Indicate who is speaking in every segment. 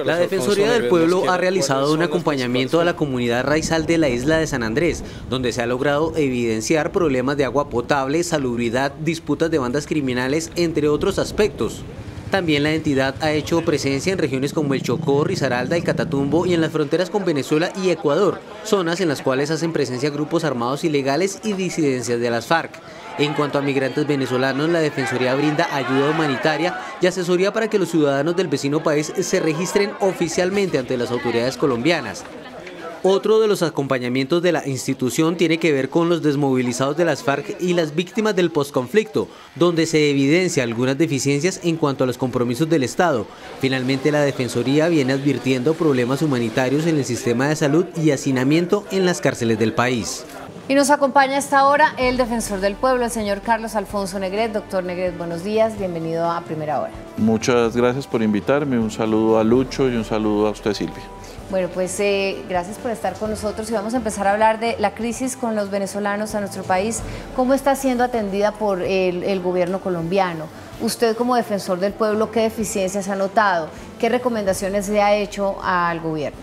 Speaker 1: La Defensoría del Pueblo ha realizado un acompañamiento a la comunidad raizal de la isla de San Andrés, donde se ha logrado evidenciar problemas de agua potable, salubridad, disputas de bandas criminales, entre otros aspectos. También la entidad ha hecho presencia en regiones como el Chocó, Risaralda, el Catatumbo y en las fronteras con Venezuela y Ecuador, zonas en las cuales hacen presencia grupos armados ilegales y disidencias de las FARC. En cuanto a migrantes venezolanos, la Defensoría brinda ayuda humanitaria y asesoría para que los ciudadanos del vecino país se registren oficialmente ante las autoridades colombianas. Otro de los acompañamientos de la institución tiene que ver con los desmovilizados de las FARC y las víctimas del posconflicto, donde se evidencia algunas deficiencias en cuanto a los compromisos del Estado. Finalmente, la Defensoría viene advirtiendo problemas humanitarios en el sistema de salud y hacinamiento en las cárceles del país.
Speaker 2: Y nos acompaña a esta hora el defensor del pueblo, el señor Carlos Alfonso Negret. Doctor Negret, buenos días, bienvenido a Primera Hora.
Speaker 3: Muchas gracias por invitarme, un saludo a Lucho y un saludo a usted, Silvia.
Speaker 2: Bueno, pues gracias por estar con nosotros y vamos a empezar a hablar de la crisis con los venezolanos a nuestro país. ¿Cómo está siendo atendida por el gobierno colombiano? Usted como defensor del pueblo, ¿qué deficiencias ha notado? ¿Qué recomendaciones le ha hecho al gobierno?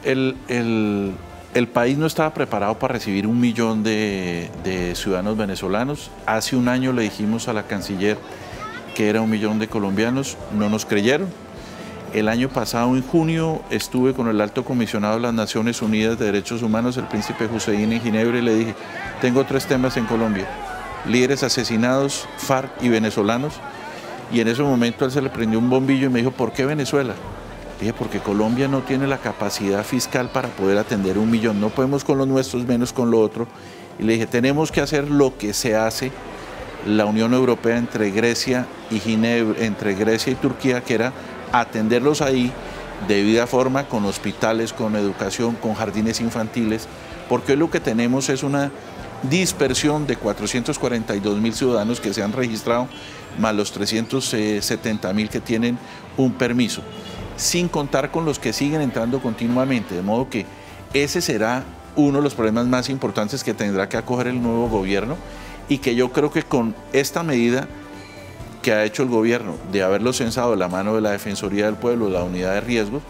Speaker 3: El país no estaba preparado para recibir 1 millón de ciudadanos venezolanos. Hace un año le dijimos a la canciller que era 1 millón de colombianos, no nos creyeron. El año pasado, en junio, estuve con el alto comisionado de las Naciones Unidas de Derechos Humanos, el príncipe Hussein, en Ginebra, y le dije, tengo 3 temas en Colombia: líderes asesinados, FARC y venezolanos. Y en ese momento a él se le prendió un bombillo y me dijo, ¿por qué Venezuela? Le dije, porque Colombia no tiene la capacidad fiscal para poder atender 1 millón, no podemos con los nuestros, menos con lo otro. Y le dije, tenemos que hacer lo que se hace la Unión Europea entre Grecia y Ginebra, entre Grecia y Turquía, que era atenderlos ahí de debida forma, con hospitales, con educación, con jardines infantiles, porque hoy lo que tenemos es una dispersión de 442.000 ciudadanos que se han registrado, más los 370.000 que tienen un permiso, sin contar con los que siguen entrando continuamente, de modo que ese será uno de los problemas más importantes que tendrá que acoger el nuevo gobierno, y que yo creo que con esta medida que ha hecho el gobierno de haberlo censado de la mano de la Defensoría del Pueblo, de la Unidad de Riesgos,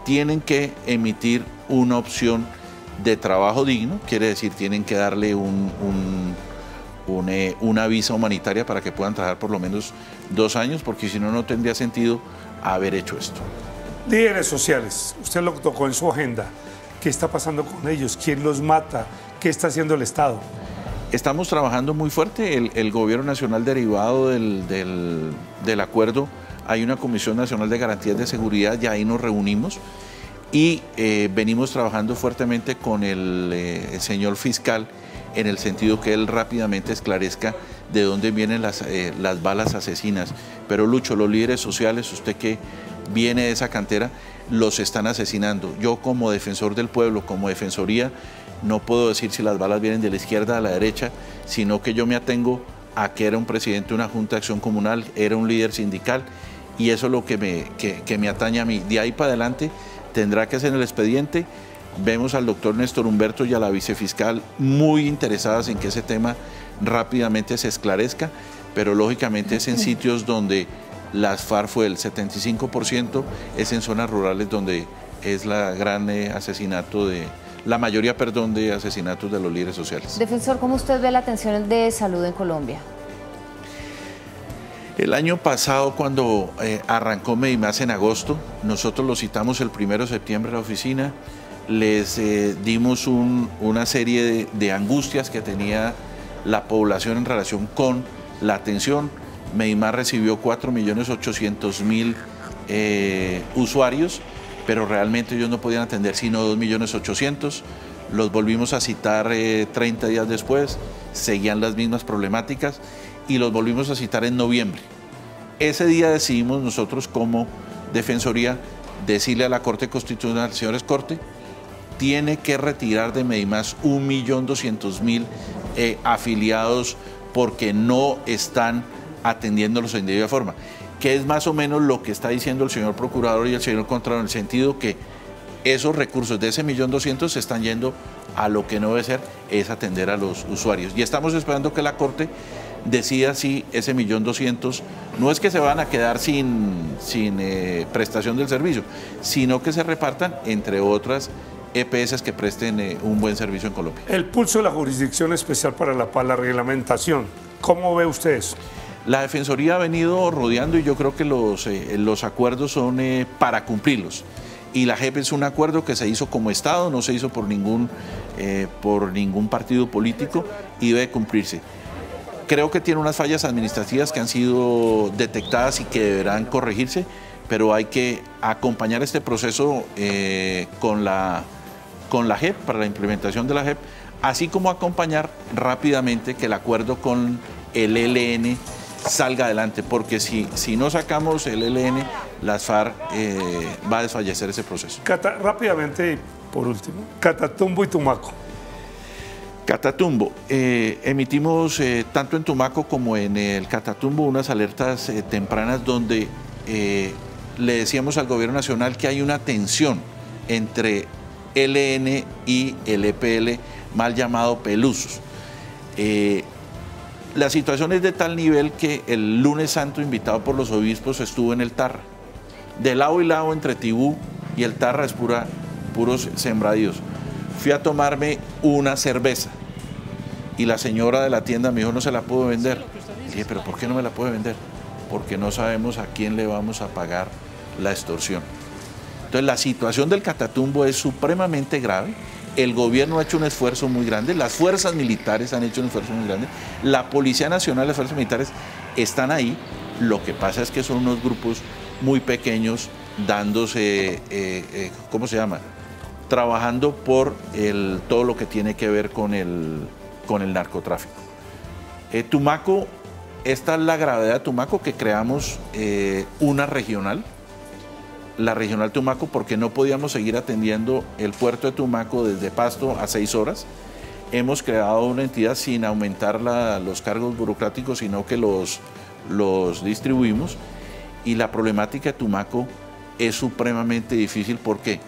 Speaker 3: tienen que emitir una opción de trabajo digno, quiere decir, tienen que darle una visa humanitaria para que puedan trabajar por lo menos 2 años, porque si no, no tendría sentido haber hecho esto.
Speaker 4: Líderes sociales, usted lo tocó en su agenda. ¿Qué está pasando con ellos? ¿Quién los mata? ¿Qué está haciendo el Estado?
Speaker 3: Estamos trabajando muy fuerte. El Gobierno Nacional, derivado del acuerdo, hay una Comisión Nacional de Garantías de Seguridad, y ahí nos reunimos y venimos trabajando fuertemente con el señor fiscal, en el sentido que él rápidamente esclarezca de dónde vienen las balas asesinas. Pero Lucho, los líderes sociales, usted que viene de esa cantera, los están asesinando. Yo como defensor del pueblo, como defensoría, no puedo decir si las balas vienen de la izquierda a la derecha, sino que yo me atengo a que era un presidente de una junta de acción comunal, era un líder sindical, y eso es lo que me atañe a mí. De ahí para adelante tendrá que hacer el expediente. Vemos al doctor Néstor Humberto y a la vicefiscal muy interesadas en que ese tema rápidamente se esclarezca, pero lógicamente es en sitios donde las FARC fue el 75%, es en zonas rurales donde es la gran la mayoría de asesinatos de los líderes sociales.
Speaker 2: Defensor, ¿cómo usted ve la atención de salud en Colombia?
Speaker 3: El año pasado, cuando arrancó Medimás en agosto, nosotros lo citamos el 1 de septiembre a la oficina, les dimos una serie de angustias que tenía la población en relación con la atención. Medimás recibió 4.800.000 usuarios, pero realmente ellos no podían atender sino 2.800.000. Los volvimos a citar 30 días después, seguían las mismas problemáticas, y los volvimos a citar en noviembre. Ese día decidimos nosotros como Defensoría decirle a la Corte Constitucional, señores Corte, tiene que retirar de Medimás 1.200.000 afiliados porque no están atendiéndolos en debida forma, que es más o menos lo que está diciendo el señor Procurador y el señor Contralor, en el sentido que esos recursos de ese 1.200.000 se están yendo a lo que no debe ser, es atender a los usuarios. Y estamos esperando que la Corte decida si ese 1.200.000 no es que se van a quedar sin prestación del servicio, sino que se repartan entre otras EPS que presten un buen servicio en Colombia.
Speaker 4: El pulso de la Jurisdicción Especial para la Paz, la reglamentación, ¿cómo ve usted eso?
Speaker 3: La Defensoría ha venido rodeando y yo creo que los acuerdos son para cumplirlos. Y la JEP es un acuerdo que se hizo como Estado, no se hizo por ningún partido político y debe cumplirse. Creo que tiene unas fallas administrativas que han sido detectadas y que deberán corregirse, pero hay que acompañar este proceso con la JEP, para la implementación de la JEP, así como acompañar rápidamente que el acuerdo con el ELN salga adelante, porque si no sacamos el ELN, las FARC va a desfallecer ese proceso.
Speaker 4: Rápidamente, por último, Catatumbo y Tumaco.
Speaker 3: Catatumbo, emitimos tanto en Tumaco como en el Catatumbo unas alertas tempranas donde le decíamos al gobierno nacional que hay una tensión entre ELN y el EPL, mal llamado Pelusos. La situación es de tal nivel que el lunes santo, invitado por los obispos, estuvo en el Tarra. De lado y lado entre Tibú y el Tarra es puros sembradíos. Fui a tomarme una cerveza y la señora de la tienda me dijo no se la puedo vender. Y dije, ¿pero por qué no me la puede vender? Porque no sabemos a quién le vamos a pagar la extorsión. Entonces la situación del Catatumbo es supremamente grave. El gobierno ha hecho un esfuerzo muy grande, las fuerzas militares han hecho un esfuerzo muy grande, la Policía Nacional y las fuerzas militares están ahí. Lo que pasa es que son unos grupos muy pequeños dándose, ¿cómo se llama? Trabajando por todo lo que tiene que ver con el narcotráfico. Tumaco, esta es la gravedad de Tumaco, que creamos una regional, la regional Tumaco, porque no podíamos seguir atendiendo el puerto de Tumaco desde Pasto a 6 horas. Hemos creado una entidad sin aumentar los cargos burocráticos, sino que los distribuimos. Y la problemática de Tumaco es supremamente difícil. ¿Por qué?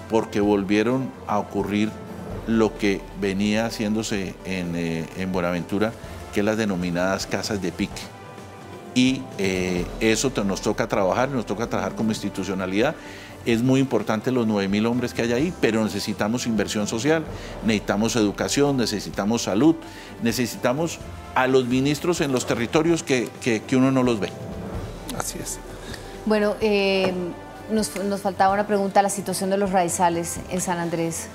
Speaker 3: Porque volvieron a ocurrir lo que venía haciéndose en Buenaventura, que es las denominadas casas de pique. Y eso nos toca trabajar como institucionalidad. Es muy importante los 9.000 hombres que hay ahí, pero necesitamos inversión social, necesitamos educación, necesitamos salud, necesitamos a los ministros en los territorios que uno no los ve.
Speaker 4: Así es.
Speaker 2: Bueno, nos faltaba una pregunta, la situación de los raizales en San Andrés.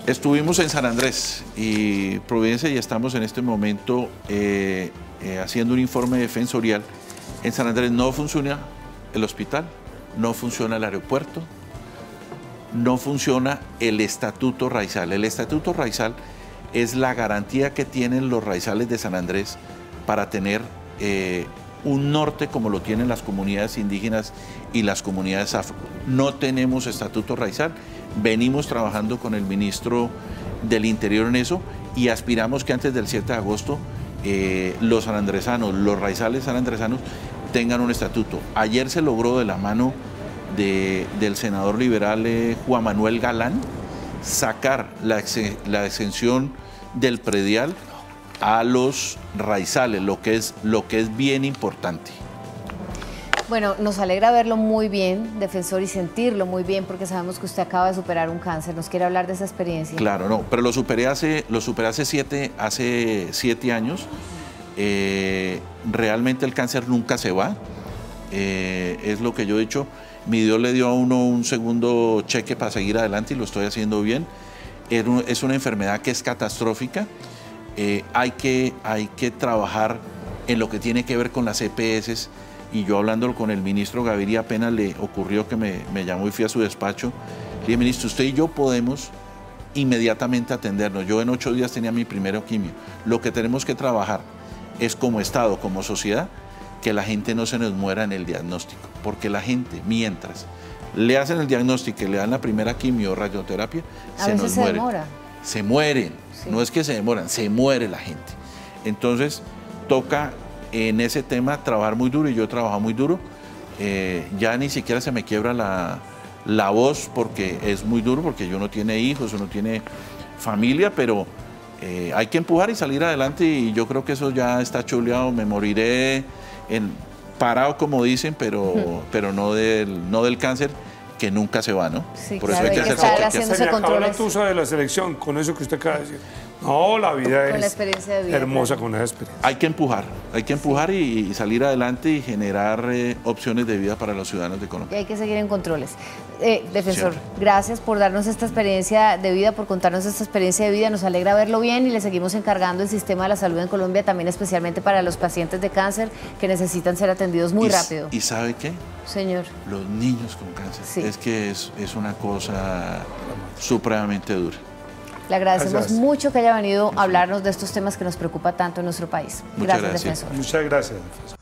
Speaker 3: Estuvimos en San Andrés y Providencia y estamos en este momento haciendo un informe defensorial. En San Andrés no funciona el hospital, no funciona el aeropuerto, no funciona el Estatuto Raizal. El Estatuto Raizal es la garantía que tienen los raizales de San Andrés para tener un norte como lo tienen las comunidades indígenas y las comunidades afro. No tenemos Estatuto Raizal, venimos trabajando con el ministro del Interior en eso y aspiramos que antes del 7 de agosto los sanandresanos, los raizales sanandresanos tengan un estatuto. Ayer se logró de la mano del senador liberal Juan Manuel Galán sacar la exención del predial a los raizales, lo que es bien importante.
Speaker 2: Bueno, nos alegra verlo muy bien, defensor, y sentirlo muy bien, porque sabemos que usted acaba de superar un cáncer. ¿Nos quiere hablar de esa experiencia?
Speaker 3: Claro, no, pero lo superé hace 7 años. Realmente el cáncer nunca se va. Es lo que yo he dicho. Mi Dios le dio a uno un segundo cheque para seguir adelante y lo estoy haciendo bien. Es una enfermedad que es catastrófica. Hay que trabajar en lo que tiene que ver con las EPS. Y yo hablándolo con el ministro Gaviria, apenas le ocurrió que me llamó y fui a su despacho. Le dije, ministro, usted y yo podemos inmediatamente atendernos. Yo en 8 días tenía mi primero quimio. Lo que tenemos que trabajar es como Estado, como sociedad, que la gente no se nos muera en el diagnóstico. Porque la gente, mientras le hacen el diagnóstico y le dan la primera quimio o radioterapia, se nos muere. Se mueren. Sí. No es que se demoran, se muere la gente. Entonces, toca en ese tema trabajar muy duro y yo he trabajado muy duro. Ya ni siquiera se me quiebra la voz porque es muy duro, porque yo no tiene hijos, uno tiene familia, pero hay que empujar y salir adelante, y yo creo que eso ya está chuleado. Me moriré parado, como dicen, pero no del cáncer, que nunca se va, ¿no?
Speaker 2: Sí,
Speaker 3: por
Speaker 2: claro,
Speaker 3: eso hay que
Speaker 2: estar
Speaker 3: hacer
Speaker 2: haciéndose
Speaker 4: Se me acabó la
Speaker 2: controles.
Speaker 4: tusa de la selección con eso que usted acaba de decir. No, la vida
Speaker 2: Con la
Speaker 4: es
Speaker 2: experiencia de vida,
Speaker 4: hermosa
Speaker 2: claro.
Speaker 4: con esa experiencia.
Speaker 3: Hay que empujar y salir adelante y generar opciones de vida para los ciudadanos de
Speaker 2: Y
Speaker 3: Colombia.
Speaker 2: hay que seguir en controles. Defensor,
Speaker 3: Siempre.
Speaker 2: gracias por darnos esta experiencia de vida, por contarnos esta experiencia de vida. Nos alegra verlo bien y le seguimos encargando el sistema de la salud en Colombia, también especialmente para los pacientes de cáncer que necesitan ser atendidos muy rápido.
Speaker 3: ¿Y sabe qué?
Speaker 2: Señor.
Speaker 3: Los niños con cáncer.
Speaker 2: Sí.
Speaker 3: Es que es una cosa supremamente dura.
Speaker 2: Le agradecemos
Speaker 4: Gracias.
Speaker 2: mucho que haya venido a hablarnos de estos temas que nos preocupa tanto en nuestro país.
Speaker 3: Muchas
Speaker 2: Gracias,
Speaker 3: gracias.
Speaker 2: defensor.
Speaker 4: Muchas gracias, defensor.